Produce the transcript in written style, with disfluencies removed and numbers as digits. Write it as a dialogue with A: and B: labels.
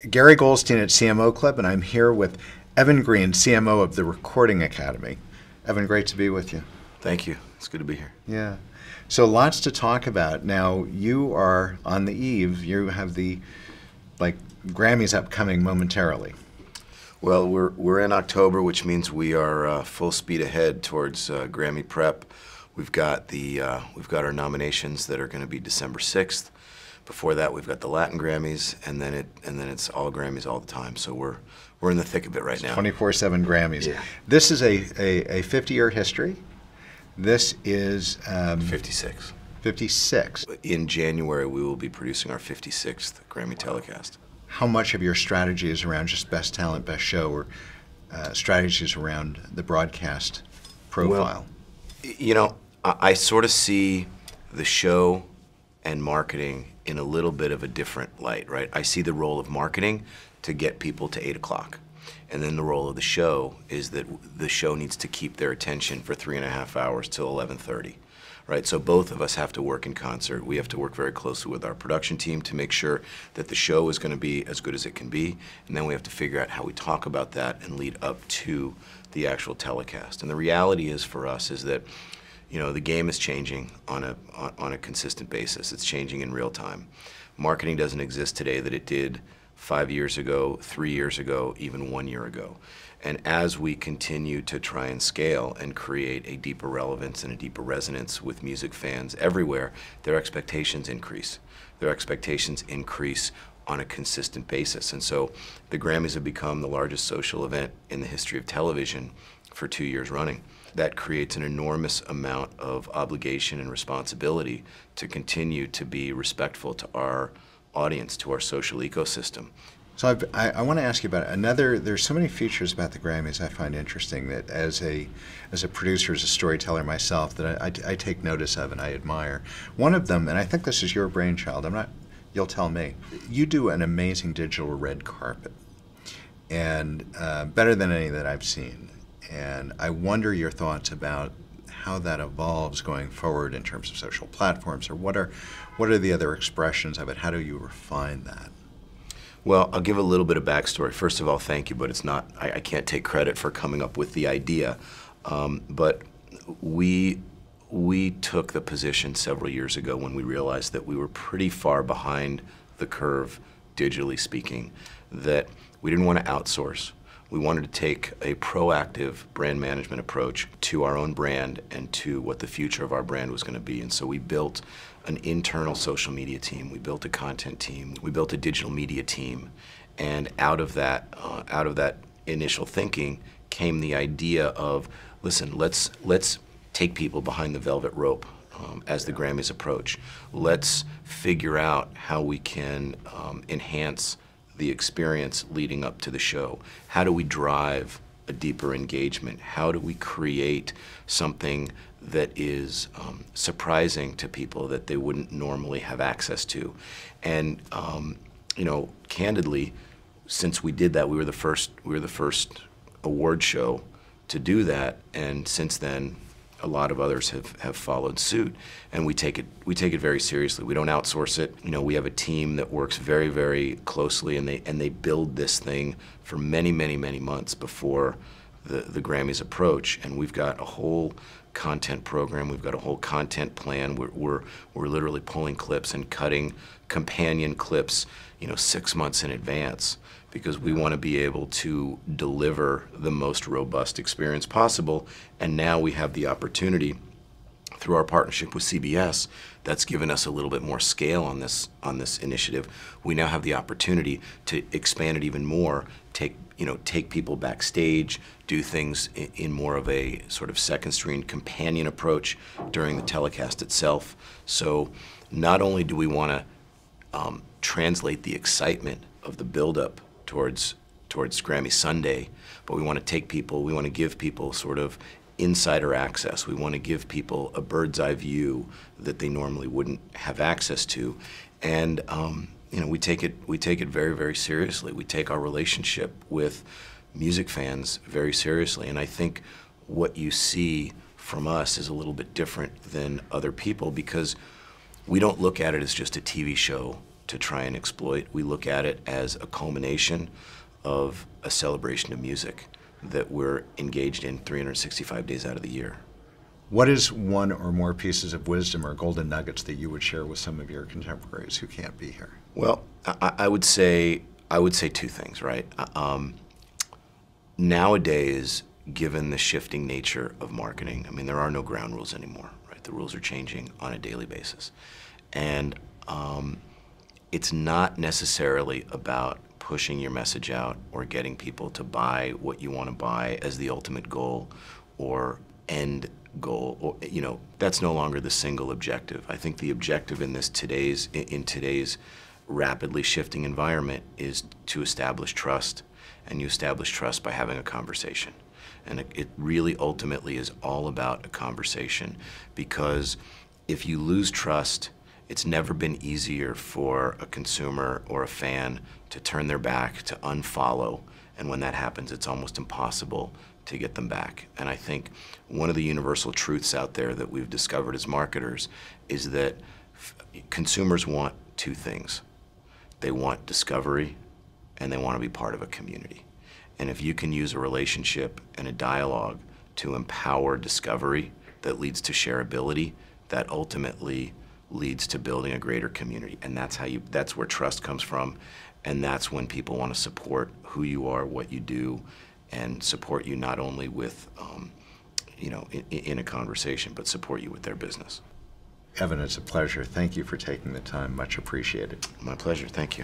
A: Gary Goldstein at CMO Club, and I'm here with Evan Greene, CMO of the Recording Academy. Evan, great to be with you.
B: Thank you. It's good to be here.
A: Yeah. So lots to talk about. Now, you are on the eve. You have the Grammys upcoming momentarily.
B: Well, we're in October, which means we are full speed ahead towards Grammy prep. We've got our nominations that are going to be December 6th. Before that, we've got the Latin Grammys, and then it's all Grammys all the time. So we're in the thick of it right now.
A: 24/7 Grammys.
B: Yeah.
A: This is a 50-year history. This is
B: 56.
A: 56.
B: In January, we will be producing our 56th Grammy telecast.
A: How much of your strategy is around just best talent, best show, or strategies around the broadcast profile?
B: Well, you know, I sort of see the show and marketing in a little bit of a different light, right? I see the role of marketing to get people to 8 o'clock. And then the role of the show is that the show needs to keep their attention for 3.5 hours till 11:30, right? So both of us have to work in concert. We have to work very closely with our production team to make sure that the show is going to be as good as it can be. And then we have to figure out how we talk about that and lead up to the actual telecast. And the reality is for us is that, you know, the game is changing on a consistent basis. It's changing in real time. Marketing doesn't exist today that it did 5 years ago, 3 years ago, even 1 year ago. And as we continue to try and scale and create a deeper relevance and a deeper resonance with music fans everywhere, their expectations increase. Their expectations increase on a consistent basis. And so the Grammys have become the largest social event in the history of television for 2 years running. That creates an enormous amount of obligation and responsibility to continue to be respectful to our audience, to our social ecosystem.
A: So I want to ask you about another. There's so many features about the Grammys I find interesting that as a producer, as a storyteller myself, that I take notice of and I admire. One of them, and I think this is your brainchild. I'm not. You'll tell me. You do an amazing digital red carpet, and better than any that I've seen. And I wonder your thoughts about how that evolves going forward in terms of social platforms, or what are the other expressions of it? How do you refine that?
B: Well, I'll give a little bit of backstory. First of all, thank you, but it's not. I can't take credit for coming up with the idea. But we took the position several years ago when we realized that we were pretty far behind the curve, digitally speaking, that we didn't want to outsource. We wanted to take a proactive brand management approach to our own brand and to what the future of our brand was going to be. And so we built an internal social media team. We built a content team. We built a digital media team. And out of that initial thinking came the idea of, listen, let's take people behind the velvet rope as the Grammys approach. Let's figure out how we can enhance the experience leading up to the show. How do we drive a deeper engagement? How do we create something that is surprising to people that they wouldn't normally have access to? And you know, candidly, since we did that, we were the first award show to do that, and since then a lot of others have followed suit, and we take it very seriously. We don't outsource it. You know, we have a team that works very, very closely, and they build this thing for many, many, many months before the Grammys approach. And we've got a whole content program. We've got a whole content plan. We're literally pulling clips and cutting companion clips, you know, 6 months in advance, because we want to be able to deliver the most robust experience possible. And now we have the opportunity, through our partnership with CBS, that's given us a little bit more scale on this initiative. We now have the opportunity to expand it even more, take people backstage, do things in more of a sort of second screen companion approach during the telecast itself. So not only do we want to translate the excitement of the buildup towards Grammy Sunday, but we want to give people sort of insider access. We want to give people a bird's eye view that they normally wouldn't have access to. And you know, we take it very, very seriously. We take our relationship with music fans very seriously. And I think what you see from us is a little bit different than other people, because we don't look at it as just a TV show to try and exploit. We look at it as a culmination of a celebration of music that we're engaged in 365 days out of the year.
A: What is one or more pieces of wisdom or golden nuggets that you would share with some of your contemporaries who can't be here?
B: Well, I would say two things, right? Nowadays, given the shifting nature of marketing, I mean, there are no ground rules anymore, right? The rules are changing on a daily basis. And it's not necessarily about pushing your message out or getting people to buy what you want to buy as the ultimate goal or end goal, or, you know, that's no longer the single objective. I think the objective in today's rapidly shifting environment is to establish trust, and you establish trust by having a conversation. And it really ultimately is all about a conversation, because if you lose trust, it's never been easier for a consumer or a fan to turn their back, to unfollow, and when that happens, it's almost impossible to get them back. And I think one of the universal truths out there that we've discovered as marketers is that consumers want two things. They want discovery, and they want to be part of a community. And if you can use a relationship and a dialogue to empower discovery that leads to shareability, that ultimately leads to building a greater community. And that's where trust comes from, and that's when people want to support who you are, what you do, and support you not only with, you know, in a conversation, but support you with their business.
A: Evan, it's a pleasure. Thank you for taking the time. Much appreciated.
B: My pleasure. Thank you.